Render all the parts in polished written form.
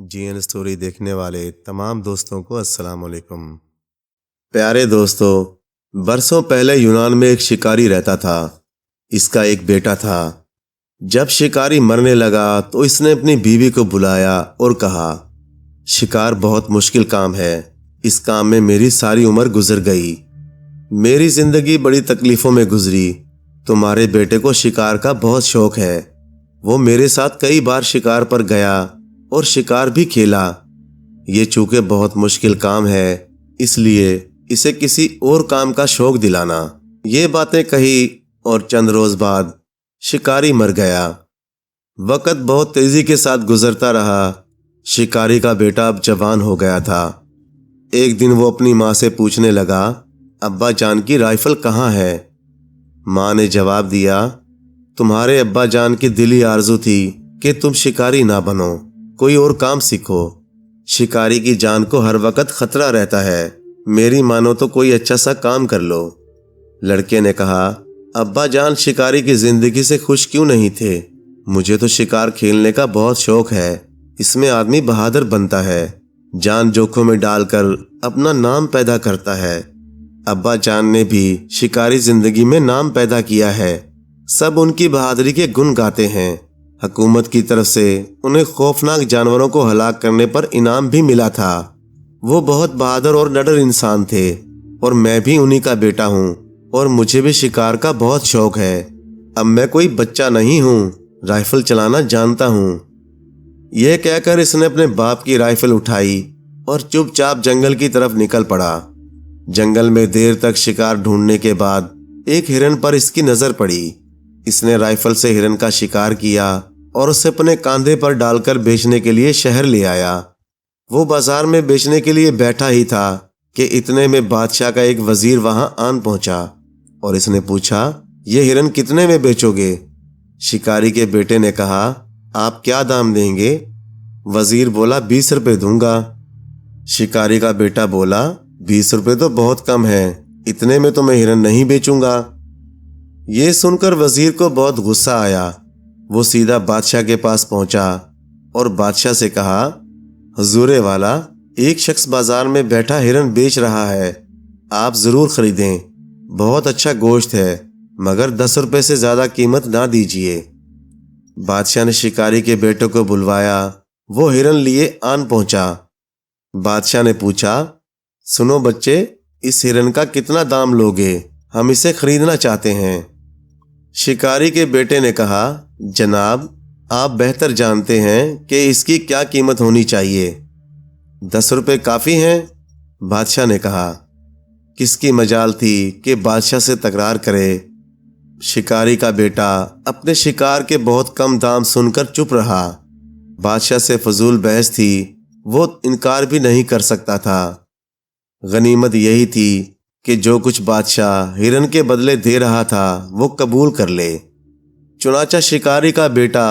جی N story دیکھنے والے تمام دوستوں کو السلام علیکم۔ پیارے دوستو، برسوں پہلے یونان میں ایک شکاری رہتا تھا۔ اس کا ایک بیٹا تھا۔ جب شکاری مرنے لگا تو اس نے اپنی بیوی کو بلایا اور کہا، شکار بہت مشکل کام ہے، اس کام میں میری ساری عمر گزر گئی، میری زندگی بڑی تکلیفوں میں گزری۔ تمہارے بیٹے کو شکار کا بہت شوق ہے، وہ میرے ساتھ کئی بار شکار پر گیا اور شکار بھی کھیلا۔ یہ چونکہ بہت مشکل کام ہے، اس لیے اسے کسی اور کام کا شوق دلانا۔ یہ باتیں کہی اور چند روز بعد شکاری مر گیا۔ وقت بہت تیزی کے ساتھ گزرتا رہا۔ شکاری کا بیٹا اب جوان ہو گیا تھا۔ ایک دن وہ اپنی ماں سے پوچھنے لگا، ابا جان کی رائفل کہاں ہے؟ ماں نے جواب دیا، تمہارے ابا جان کی دلی آرزو تھی کہ تم شکاری نہ بنو، کوئی اور کام سیکھو۔ شکاری کی جان کو ہر وقت خطرہ رہتا ہے، میری مانو تو کوئی اچھا سا کام کر لو۔ لڑکے نے کہا، ابا جان شکاری کی زندگی سے خوش کیوں نہیں تھے؟ مجھے تو شکار کھیلنے کا بہت شوق ہے، اس میں آدمی بہادر بنتا ہے، جان جوکھوں میں ڈال کر اپنا نام پیدا کرتا ہے۔ ابا جان نے بھی شکاری زندگی میں نام پیدا کیا ہے، سب ان کی بہادری کے گن گاتے ہیں۔ حکومت کی طرف سے انہیں خوفناک جانوروں کو ہلاک کرنے پر انعام بھی ملا تھا۔ وہ بہت بہادر اور نڈر انسان تھے، اور میں بھی انہی کا بیٹا ہوں، اور مجھے بھی شکار کا بہت شوق ہے۔ اب میں کوئی بچہ نہیں ہوں، رائفل چلانا جانتا ہوں۔ یہ کہہ کر اس نے اپنے باپ کی رائفل اٹھائی اور چپ چاپ جنگل کی طرف نکل پڑا۔ جنگل میں دیر تک شکار ڈھونڈنے کے بعد ایک ہرن پر اس کی نظر پڑی۔ اس نے رائفل سے ہرن کا شکار کیا اور اسے اپنے کاندھے پر ڈال کر بیچنے کے لیے شہر لے آیا۔ وہ بازار میں بیچنے کے لیے بیٹھا ہی تھا کہ اتنے میں بادشاہ کا ایک وزیر وہاں آن پہنچا، اور اس نے پوچھا، یہ ہرن کتنے میں بیچو گے؟ شکاری کے بیٹے نے کہا، آپ کیا دام دیں گے؟ وزیر بولا، 20 روپے دوں گا۔ شکاری کا بیٹا بولا، 20 روپے تو بہت کم ہے، اتنے میں تو میں ہرن نہیں بیچوں گا۔ یہ سن کر وزیر کو بہت غصہ آیا۔ وہ سیدھا بادشاہ کے پاس پہنچا اور بادشاہ سے کہا، حضور والا، ایک شخص بازار میں بیٹھا ہرن بیچ رہا ہے، آپ ضرور خریدیں، بہت اچھا گوشت ہے، مگر 10 روپے سے زیادہ قیمت نہ دیجیے۔ بادشاہ نے شکاری کے بیٹے کو بلوایا، وہ ہرن لیے آن پہنچا۔ بادشاہ نے پوچھا، سنو بچے، اس ہرن کا کتنا دام لوگے؟ ہم اسے خریدنا چاہتے ہیں۔ شکاری کے بیٹے نے کہا، جناب، آپ بہتر جانتے ہیں کہ اس کی کیا قیمت ہونی چاہیے، 10 روپے کافی ہیں۔ بادشاہ نے کہا، کس کی مجال تھی کہ بادشاہ سے تکرار کرے۔ شکاری کا بیٹا اپنے شکار کے بہت کم دام سن کر چپ رہا۔ بادشاہ سے فضول بحث تھی، وہ انکار بھی نہیں کر سکتا تھا۔ غنیمت یہی تھی کہ جو کچھ بادشاہ ہرن کے بدلے دے رہا تھا وہ قبول کر لے۔ چنانچہ شکاری کا بیٹا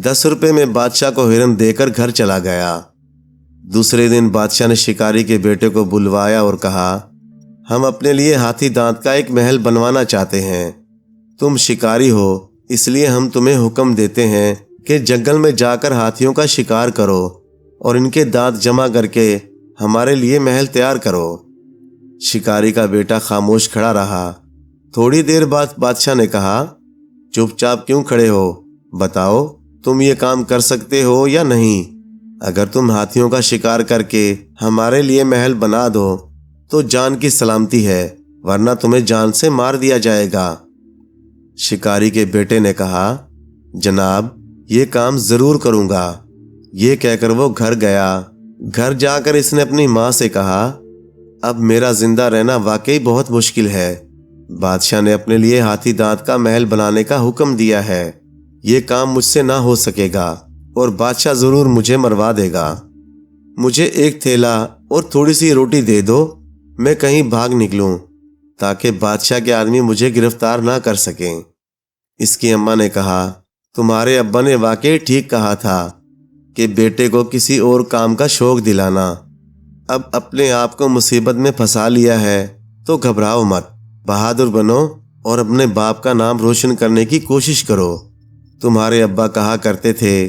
10 روپے میں بادشاہ کو ہرن دے کر گھر چلا گیا۔ دوسرے دن بادشاہ نے شکاری کے بیٹے کو بلوایا اور کہا، ہم اپنے لیے ہاتھی دانت کا ایک محل بنوانا چاہتے ہیں، تم شکاری ہو، اس لیے ہم تمہیں حکم دیتے ہیں کہ جنگل میں جا کر ہاتھیوں کا شکار کرو اور ان کے دانت جمع کر کے ہمارے لیے محل تیار کرو۔ شکاری کا بیٹا خاموش کھڑا رہا۔ تھوڑی دیر بعد بادشاہ نے کہا، چپ چاپ کیوں کھڑے ہو؟ بتاؤ، تم یہ کام کر سکتے ہو یا نہیں؟ اگر تم ہاتھیوں کا شکار کر کے ہمارے لیے محل بنا دو تو جان کی سلامتی ہے، ورنہ تمہیں جان سے مار دیا جائے گا۔ شکاری کے بیٹے نے کہا، جناب، یہ کام ضرور کروں گا۔ یہ کہہ کر وہ گھر گیا۔ گھر جا کر اس نے اپنی ماں سے کہا، اب میرا زندہ رہنا واقعی بہت مشکل ہے، بادشاہ نے اپنے لیے ہاتھی دانت کا محل بنانے کا حکم دیا ہے، یہ کام مجھ سے نہ ہو سکے گا اور بادشاہ ضرور مجھے مروا دے گا۔ مجھے ایک تھیلا اور تھوڑی سی روٹی دے دو، میں کہیں بھاگ نکلوں تاکہ بادشاہ کے آدمی مجھے گرفتار نہ کر سکیں۔ اس کی اماں نے کہا، تمہارے ابا نے واقعی ٹھیک کہا تھا کہ بیٹے کو کسی اور کام کا شوق دلانا۔ اب اپنے آپ کو مصیبت میں پھنسا لیا ہے تو گھبراؤ مت، بہادر بنو اور اپنے باپ کا نام روشن کرنے کی کوشش کرو۔ تمہارے ابا کہا کرتے تھے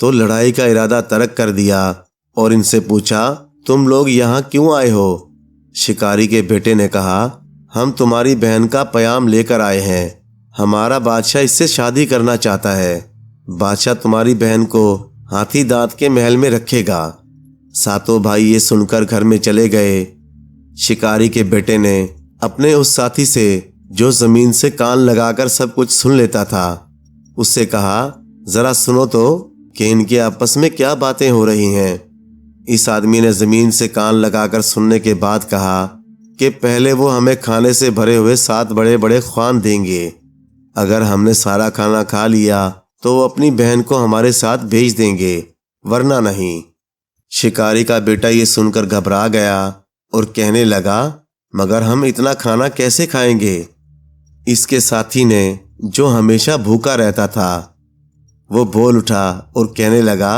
تو لڑائی کا ارادہ ترک کر دیا اور ان سے پوچھا، تم لوگ یہاں کیوں آئے ہو؟ شکاری کے بیٹے نے کہا، ہم تمہاری بہن کا پیام لے کر آئے ہیں، ہمارا بادشاہ اس سے شادی کرنا چاہتا ہے، بادشاہ تمہاری بہن کو ہاتھی دانت کے محل میں رکھے گا۔ ساتوں بھائی یہ سن کر گھر میں چلے گئے۔ شکاری کے بیٹے نے اپنے اس ساتھی سے جو زمین سے کان لگا کر سب کچھ سن لیتا تھا، اس سے کہا، ذرا سنو تو کہ ان کے آپس میں کیا باتیں ہو رہی ہیں۔ اس آدمی نے زمین سے کان لگا کر سننے کے بعد کہا کہ پہلے وہ ہمیں کھانے سے بھرے ہوئے 7 بڑے بڑے خوان دیں گے، اگر ہم نے سارا کھانا کھا لیا تو وہ اپنی بہن کو ہمارے ساتھ بھیج دیں گے، ورنہ نہیں۔ شکاری کا بیٹا یہ سن کر گھبرا گیا اور کہنے لگا، مگر ہم اتنا کھانا کیسے کھائیں گے؟ اس کے ساتھی نے، جو ہمیشہ بھوکا رہتا تھا، وہ بول اٹھا اور کہنے لگا،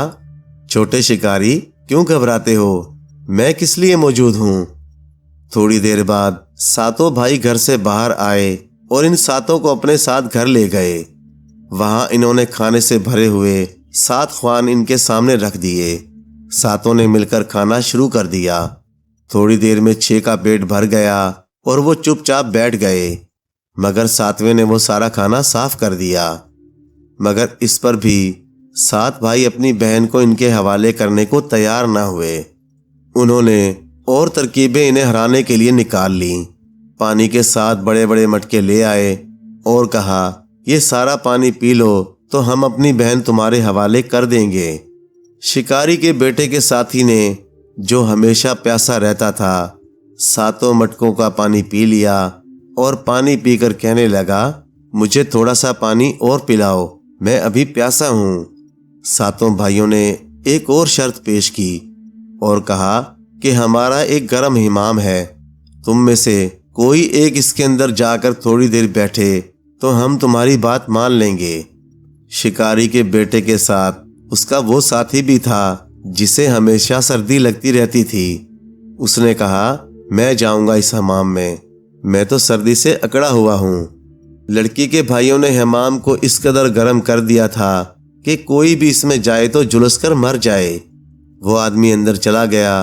چھوٹے شکاری کیوں گھبراتے ہو؟ میں کس لیے موجود ہوں۔ تھوڑی دیر بعد ساتوں بھائی گھر سے باہر آئے اور ان ساتوں کو اپنے ساتھ گھر لے گئے۔ وہاں انہوں نے کھانے سے بھرے ہوئے 7 خوان ان کے سامنے رکھ دیے۔ ساتوں نے مل کر کھانا شروع کر دیا۔ تھوڑی دیر میں 6 کا پیٹ بھر گیا اور وہ چپ چاپ بیٹھ گئے، مگر 7ویں نے وہ سارا کھانا صاف کر دیا۔ مگر اس پر بھی 7 بھائی اپنی بہن کو ان کے حوالے کرنے کو تیار نہ ہوئے۔ انہوں نے اور ترکیبیں انہیں ہرانے کے لیے نکال لیں۔ پانی کے 7 بڑے بڑے مٹکے لے آئے اور کہا، یہ سارا پانی پی لو تو ہم اپنی بہن تمہارے حوالے کر دیں گے۔ شکاری کے بیٹے کے ساتھی نے، جو ہمیشہ پیاسا رہتا تھا، 7 مٹکوں کا پانی پی لیا اور پانی پی کر کہنے لگا، مجھے تھوڑا سا پانی اور پلاؤ، میں ابھی پیاسا ہوں۔ 7 بھائیوں نے ایک اور شرط پیش کی اور کہا کہ ہمارا ایک گرم حمام ہے، تم میں سے کوئی ایک اس کے اندر جا کر تھوڑی دیر بیٹھے تو ہم تمہاری بات مان لیں گے۔ شکاری کے بیٹے کے ساتھ اس کا وہ ساتھی بھی تھا جسے ہمیشہ سردی لگتی رہتی تھی۔ اس نے کہا، میں جاؤں گا اس حمام میں تو سردی سے اکڑا ہوا ہوں۔ لڑکی کے بھائیوں نے حمام کو اس قدر گرم کر دیا تھا کہ کوئی بھی اس میں جائے تو جھلس کر مر جائے۔ وہ آدمی اندر چلا گیا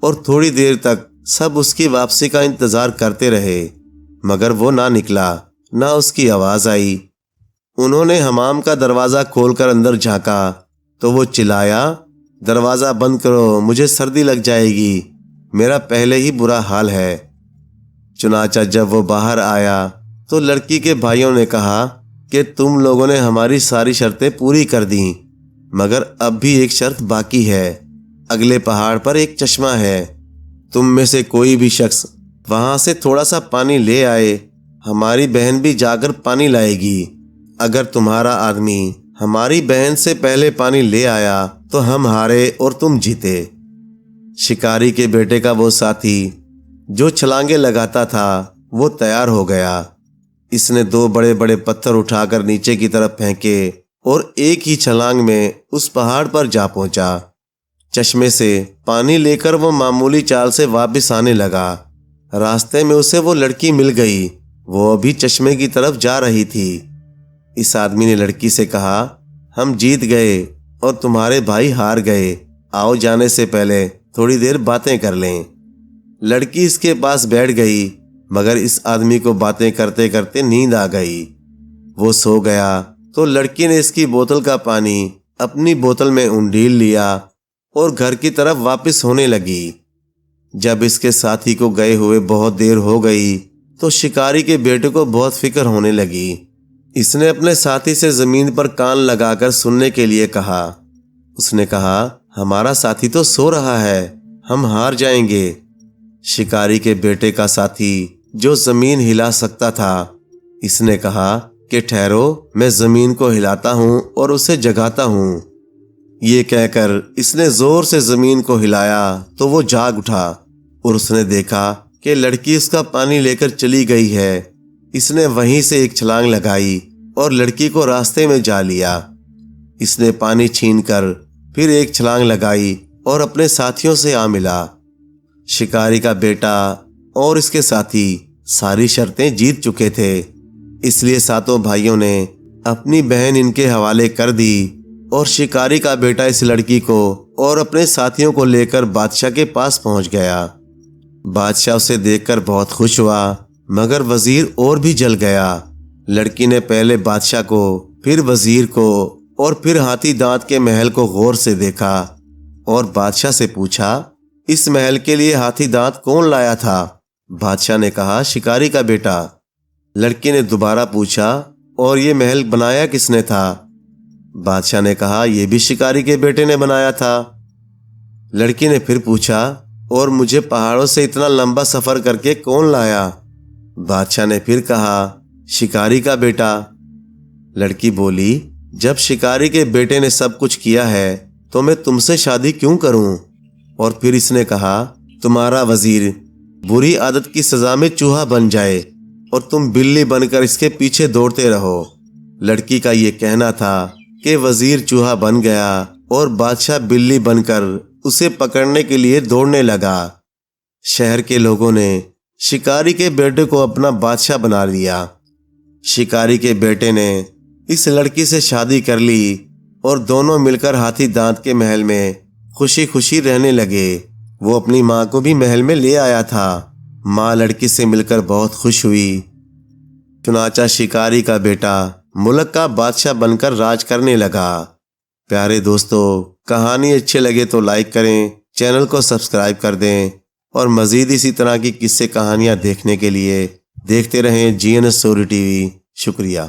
اور تھوڑی دیر تک سب اس کی واپسی کا انتظار کرتے رہے، مگر وہ نہ نکلا، نہ اس کی آواز آئی۔ انہوں نے حمام کا دروازہ کھول کر اندر جھانکا تو وہ چلایا، دروازہ بند کرو، مجھے سردی لگ جائے گی، میرا پہلے ہی برا حال ہے۔ چنانچہ جب وہ باہر آیا تو لڑکی کے بھائیوں نے کہا کہ تم لوگوں نے ہماری ساری شرطیں پوری کر دیں، مگر اب بھی ایک شرط باقی ہے۔ اگلے پہاڑ پر ایک چشمہ ہے، تم میں سے کوئی بھی شخص وہاں سے تھوڑا سا پانی لے آئے، ہماری بہن بھی جا کر پانی لائے گی۔ اگر تمہارا آدمی ہماری بہن سے پہلے پانی لے آیا تو ہم ہارے اور تم جیتے۔ شکاری کے بیٹے کا وہ ساتھی جو چھلانگیں لگاتا تھا وہ تیار ہو گیا۔ اس نے 2 بڑے بڑے پتھر اٹھا کر نیچے کی طرف پھینکے اور ایک ہی چھلانگ میں اس پہاڑ پر جا پہنچا۔ چشمے سے پانی لے کر وہ معمولی چال سے واپس آنے لگا۔ راستے میں اسے وہ لڑکی مل گئی، وہ ابھی چشمے کی طرف جا رہی تھی۔ اس آدمی نے لڑکی سے کہا، ہم جیت گئے اور تمہارے بھائی ہار گئے، آؤ جانے سے پہلے تھوڑی دیر باتیں کر لیں۔ لڑکی اس کے پاس بیٹھ گئی، مگر اس آدمی کو باتیں کرتے کرتے نیند آ گئی۔ وہ سو گیا تو لڑکی نے اس کی بوتل کا پانی اپنی بوتل میں انڈیل لیا اور گھر کی طرف واپس ہونے لگی۔ جب اس کے ساتھی کو گئے ہوئے بہت دیر ہو گئی تو شکاری کے بیٹے کو بہت فکر ہونے لگی۔ اس نے اپنے ساتھی سے زمین پر کان لگا کر سننے کے لیے کہا۔ اس نے کہا، ہمارا ساتھی تو سو رہا ہے، ہم ہار جائیں گے۔ شکاری کے بیٹے کا ساتھی جو زمین ہلا سکتا تھا، اس نے کہا کہ ٹھہرو، میں زمین کو ہلاتا ہوں اور اسے جگاتا ہوں۔ یہ کہہ کر اس نے زور سے زمین کو ہلایا تو وہ جاگ اٹھا اور اس نے دیکھا کہ لڑکی اس کا پانی لے کر چلی گئی ہے۔ اس نے وہیں سے ایک چھلانگ لگائی اور لڑکی کو راستے میں جا لیا۔ اس نے پانی چھین کر پھر ایک چھلانگ لگائی اور اپنے ساتھیوں سے آ ملا۔ شکاری کا بیٹا اور اس کے ساتھی ساری شرطیں جیت چکے تھے، اس لیے 7 بھائیوں نے اپنی بہن ان کے حوالے کر دی اور اور شکاری کا بیٹا اس لڑکی کو اور اپنے ساتھیوں کو لے کر بادشاہ کے پاس پہنچ گیا۔ بادشاہ اسے دیکھ کر بہت خوش ہوا، مگر وزیر اور بھی جل گیا۔ لڑکی نے پہلے بادشاہ کو، پھر وزیر کو اور پھر ہاتھی دانت کے محل کو غور سے دیکھا اور بادشاہ سے پوچھا، اس محل کے لیے ہاتھی دانت کون لایا تھا؟ بادشاہ نے کہا، شکاری کا بیٹا۔ لڑکی نے دوبارہ پوچھا، اور یہ محل بنایا کس نے تھا؟ بادشاہ نے کہا، یہ بھی شکاری کے بیٹے نے بنایا تھا۔ لڑکی نے پھر پوچھا، اور مجھے پہاڑوں سے اتنا لمبا سفر کر کے کون لایا؟ بادشاہ نے پھر کہا، شکاری کا بیٹا۔ لڑکی بولی، جب شکاری کے بیٹے نے سب کچھ کیا ہے تو میں تم سے شادی کیوں کروں؟ اور پھر اس نے کہا، تمہارا وزیر بری عادت کی سزا میں چوہا بن جائے اور تم بلی بن کر اس کے پیچھے دوڑتے رہو۔ لڑکی کا یہ کہنا تھا کہ وزیر چوہا بن گیا اور بادشاہ بلی بن کر اسے پکڑنے کے لیے دوڑنے لگا۔ شہر کے لوگوں نے شکاری کے بیٹے کو اپنا بادشاہ بنا لیا۔ شکاری کے بیٹے نے اس لڑکی سے شادی کر لی اور دونوں مل کر ہاتھی دانت کے محل میں خوشی خوشی رہنے لگے۔ وہ اپنی ماں کو بھی محل میں لے آیا تھا۔ ماں لڑکی سے مل کر بہت خوش ہوئی۔ چنانچہ شکاری کا بیٹا ملک کا بادشاہ بن کر راج کرنے لگا۔ پیارے دوستو، کہانی اچھے لگے تو لائک کریں، چینل کو سبسکرائب کر دیں اور مزید اسی طرح کی قصے کہانیاں دیکھنے کے لیے دیکھتے رہیں GN اسٹوری TV۔ شکریہ۔